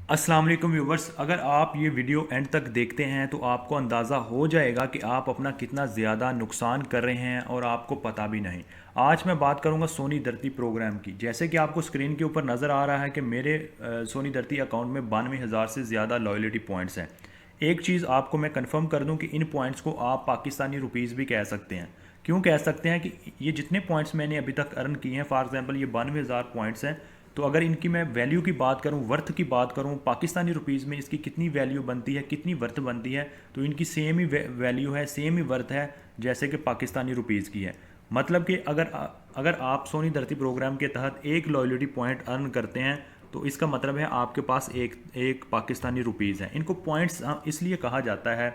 अस्सलाम वालेकुम व्यूवर्स। अगर आप ये वीडियो एंड तक देखते हैं तो आपको अंदाज़ा हो जाएगा कि आप अपना कितना ज़्यादा नुकसान कर रहे हैं और आपको पता भी नहीं। आज मैं बात करूंगा सोनी धरती प्रोग्राम की। जैसे कि आपको स्क्रीन के ऊपर नज़र आ रहा है कि मेरे सोनी धरती अकाउंट में 92,000 से ज़्यादा लॉयल्टी पॉइंट्स हैं। एक चीज़ आपको मैं कंफर्म कर दूं कि इन पॉइंट्स को आप पाकिस्तानी रुपीज़ भी कह सकते हैं। क्यों कह सकते हैं कि ये जितने पॉइंट्स मैंने अभी तक अर्न किए हैं, फॉर एग्जांपल ये 92,000 पॉइंट्स हैं, तो अगर इनकी मैं वैल्यू की बात करूं, वर्थ की बात करूं, पाकिस्तानी रुपीज़ में इसकी कितनी वैल्यू बनती है, कितनी वर्थ बनती है, तो इनकी सेम ही वैल्यू है, सेम ही वर्थ है जैसे कि पाकिस्तानी रुपीज़ की है। मतलब कि अगर आप सोनी धरती प्रोग्राम के तहत एक लॉयल्टी पॉइंट अर्न करते हैं तो इसका मतलब है आपके पास एक एक पाकिस्तानी रुपीज़ हैं। इनको पॉइंट्स इसलिए कहा जाता है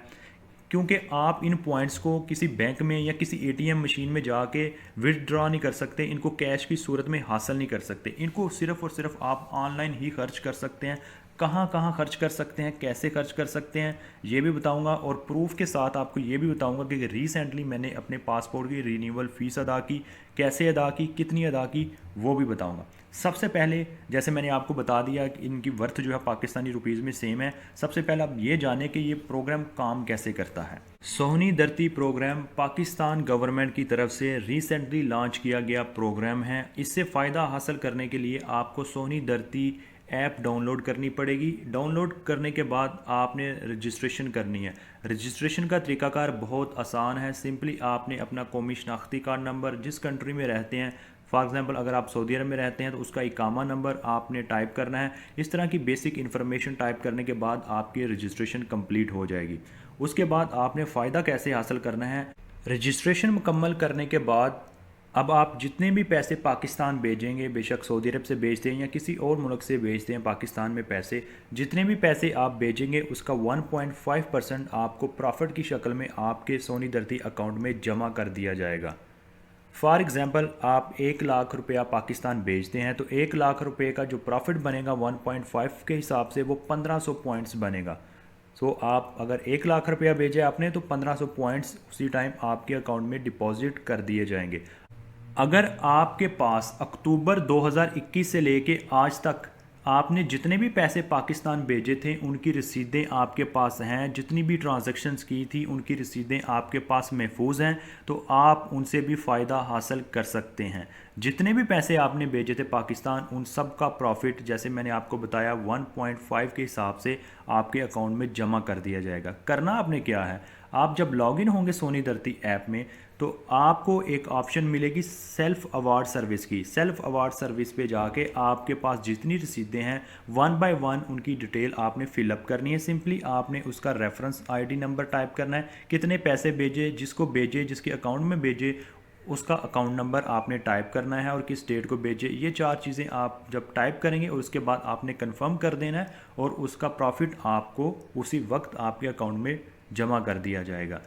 क्योंकि आप इन पॉइंट्स को किसी बैंक में या किसी एटीएम मशीन में जाके विथड्रॉ नहीं कर सकते, इनको कैश की सूरत में हासिल नहीं कर सकते। इनको सिर्फ़ और सिर्फ आप ऑनलाइन ही खर्च कर सकते हैं। कहाँ कहाँ खर्च कर सकते हैं, कैसे खर्च कर सकते हैं, ये भी बताऊंगा। और प्रूफ के साथ आपको ये भी बताऊंगा कि रिसेंटली मैंने अपने पासपोर्ट की रीन्यूअल फ़ीस अदा की, कैसे अदा की, कितनी अदा की, वो भी बताऊंगा। सबसे पहले जैसे मैंने आपको बता दिया कि इनकी वर्थ जो है पाकिस्तानी रुपीज़ में सेम है। सबसे पहले आप ये जानें कि ये प्रोग्राम काम कैसे करता है। सोहनी धरती प्रोग्राम पाकिस्तान गवर्नमेंट की तरफ से रिसेंटली लॉन्च किया गया प्रोग्राम है। इससे फ़ायदा हासिल करने के लिए आपको सोहनी धरती ऐप डाउनलोड करनी पड़ेगी। डाउनलोड करने के बाद आपने रजिस्ट्रेशन करनी है। रजिस्ट्रेशन का तरीकाकार बहुत आसान है। सिंपली आपने अपना कौमी शनाख्ती कार्ड नंबर, जिस कंट्री में रहते हैं, फॉर एग्ज़ाम्पल अगर आप सऊदी अरब में रहते हैं तो उसका इकामा नंबर आपने टाइप करना है। इस तरह की बेसिक इन्फॉर्मेशन टाइप करने के बाद आपकी रजिस्ट्रेशन कंप्लीट हो जाएगी। उसके बाद आपने फ़ायदा कैसे हासिल करना है, रजिस्ट्रेशन मुकम्मल करने के बाद अब आप जितने भी पैसे पाकिस्तान भेजेंगे, बेशक सऊदी अरब से भेजते हैं या किसी और मुल्क से भेजते हैं पाकिस्तान में पैसे, जितने भी पैसे आप भेजेंगे उसका 1.5% आपको प्रॉफिट की शक्ल में आपके सोनी धरती अकाउंट में जमा कर दिया जाएगा। फॉर एग्ज़ाम्पल आप 1 लाख रुपया पाकिस्तान भेजते हैं तो 1 लाख रुपये का जो प्रॉफिट बनेगा 1.5 के हिसाब से वो 1500 पॉइंट्स बनेगा। सो आप अगर 1 लाख रुपया भेजे आपने तो 1500 पॉइंट्स उसी टाइम आपके अकाउंट में डिपॉजिट कर दिए जाएंगे। अगर आपके पास अक्टूबर 2021 से लेके आज तक आपने जितने भी पैसे पाकिस्तान भेजे थे उनकी रसीदें आपके पास हैं, जितनी भी ट्रांजैक्शंस की थी उनकी रसीदें आपके पास महफूज हैं, तो आप उनसे भी फ़ायदा हासिल कर सकते हैं। जितने भी पैसे आपने भेजे थे पाकिस्तान उन सब का प्रॉफिट जैसे मैंने आपको बताया 1.5 के हिसाब से आपके अकाउंट में जमा कर दिया जाएगा। करना आपने क्या है, आप जब लॉगिन होंगे सोनी धरती ऐप में तो आपको एक ऑप्शन मिलेगी सेल्फ अवार्ड सर्विस की। सेल्फ अवार्ड सर्विस पे जाके आपके पास जितनी रसीदें हैं 1 बाय 1 उनकी डिटेल आपने फिलअप करनी है। सिंपली आपने उसका रेफरेंस आईडी नंबर टाइप करना है, कितने पैसे भेजे, जिसको भेजे, जिसके अकाउंट में भेजे उसका अकाउंट नंबर आपने टाइप करना है और किस डेट को भेजे। ये 4 चीज़ें आप जब टाइप करेंगे और उसके बाद आपने कंफर्म कर देना है और उसका प्रॉफिट आपको उसी वक्त आपके अकाउंट में जमा कर दिया जाएगा।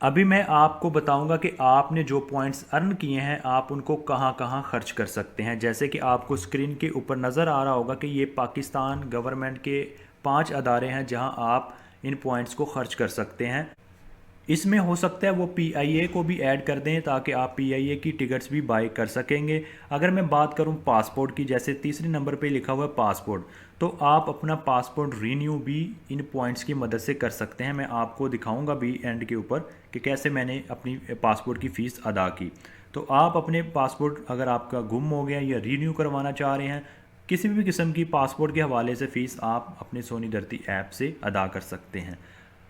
अभी मैं आपको बताऊंगा कि आपने जो पॉइंट्स अर्न किए हैं आप उनको कहां कहां खर्च कर सकते हैं। जैसे कि आपको स्क्रीन के ऊपर नज़र आ रहा होगा कि ये पाकिस्तान गवर्नमेंट के 5 अदारे हैं जहां आप इन पॉइंट्स को खर्च कर सकते हैं। इसमें हो सकता है वो पीआईए को भी ऐड कर दें ताकि आप पीआईए की टिकट्स भी बाय कर सकेंगे। अगर मैं बात करूं पासपोर्ट की, जैसे तीसरे नंबर पे लिखा हुआ है पासपोर्ट, तो आप अपना पासपोर्ट रीन्यू भी इन पॉइंट्स की मदद से कर सकते हैं। मैं आपको दिखाऊंगा भी एंड के ऊपर कि कैसे मैंने अपनी पासपोर्ट की फ़ीस अदा की। तो आप अपने पासपोर्ट अगर आपका गुम हो गया या रीन्यू करवाना चाह रहे हैं, किसी भी किस्म की पासपोर्ट के हवाले से फ़ीस आप अपने सोनी धरती ऐप से अदा कर सकते हैं।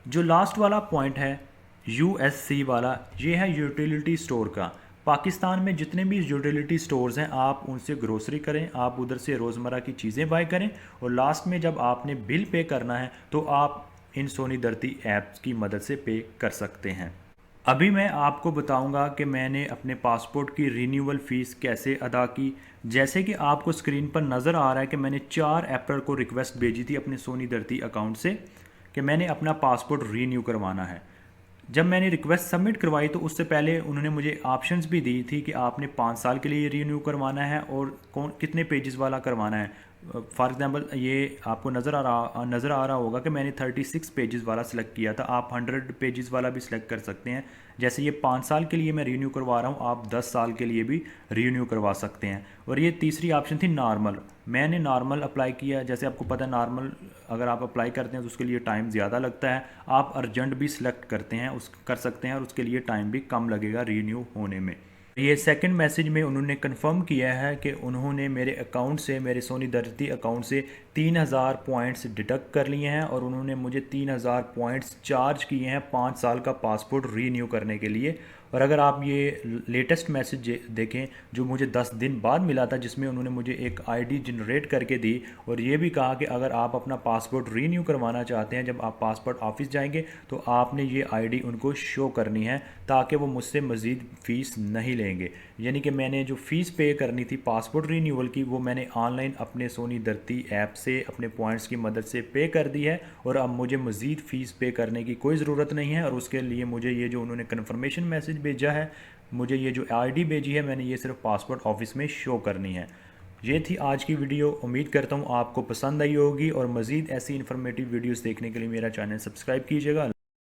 जो लास्ट वाला पॉइंट है यूएससी वाला, ये है यूटिलिटी स्टोर का। पाकिस्तान में जितने भी यूटिलिटी स्टोर्स हैं आप उनसे ग्रोसरी करें, आप उधर से रोज़मर्रा की चीज़ें बाय करें और लास्ट में जब आपने बिल पे करना है तो आप इन सोनी धरती ऐप्स की मदद से पे कर सकते हैं। अभी मैं आपको बताऊंगा कि मैंने अपने पासपोर्ट की रीन्यूअल फ़ीस कैसे अदा की। जैसे कि आपको स्क्रीन पर नज़र आ रहा है कि मैंने 4 अप्रैल को रिक्वेस्ट भेजी थी अपने सोनी धरती अकाउंट से कि मैंने अपना पासपोर्ट रीन्यू करवाना है। जब मैंने रिक्वेस्ट सबमिट करवाई तो उससे पहले उन्होंने मुझे ऑप्शंस भी दी थी कि आपने 5 साल के लिए रिन्यू करवाना है और कौन कितने पेजेस वाला करवाना है। फॉर एग्ज़ाम्पल ये आपको नज़र आ रहा होगा कि मैंने 36 पेजेस वाला सिलेक्ट किया था। आप 100 पेजेस वाला भी सिलेक्ट कर सकते हैं। जैसे ये 5 साल के लिए मैं रीन्यू करवा रहा हूँ, आप 10 साल के लिए भी रीन्यू करवा सकते हैं। और ये तीसरी ऑप्शन थी नॉर्मल, मैंने नॉर्मल अप्लाई किया। जैसे आपको पता है नॉर्मल अगर आप अप्लाई करते हैं तो उसके लिए टाइम ज़्यादा लगता है। आप अर्जेंट भी सिलेक्ट करते हैं कर सकते हैं और उसके लिए टाइम भी कम लगेगा रीन्यू होने में। ये सेकंड मैसेज में उन्होंने कंफर्म किया है कि उन्होंने मेरे अकाउंट से, मेरे सोनी दर्ती अकाउंट से 3000 पॉइंट्स डिडक्ट कर लिए हैं और उन्होंने मुझे 3000 पॉइंट्स चार्ज किए हैं 5 साल का पासपोर्ट रीन्यू करने के लिए। और अगर आप ये लेटेस्ट मैसेज देखें जो मुझे 10 दिन बाद मिला था, जिसमें उन्होंने मुझे एक आईडी जनरेट करके दी और ये भी कहा कि अगर आप अपना पासपोर्ट रीन्यू करवाना चाहते हैं, जब आप पासपोर्ट ऑफिस जाएंगे तो आपने ये आईडी उनको शो करनी है ताकि वो मुझसे मज़ीद फ़ीस नहीं लेंगे। यानी कि मैंने जो फ़ीस पे करनी थी पासपोर्ट रीन्यूअल की, वो मैंने ऑनलाइन अपने सोनी दर्ती ऐप से अपने पॉइंट्स की मदद से पे कर दी है और अब मुझे मज़ीद फ़ीस पे करने की कोई ज़रूरत नहीं है। और उसके लिए मुझे ये जो उन्होंने कन्फर्मेशन मैसेज भेजा है, मुझे ये जो आईडी भेजी है, मैंने ये सिर्फ पासपोर्ट ऑफिस में शो करनी है। ये थी आज की वीडियो। उम्मीद करता हूँ आपको पसंद आई होगी और मज़ीद ऐसी इन्फॉर्मेटिव वीडियोस देखने के लिए मेरा चैनल सब्सक्राइब कीजिएगा।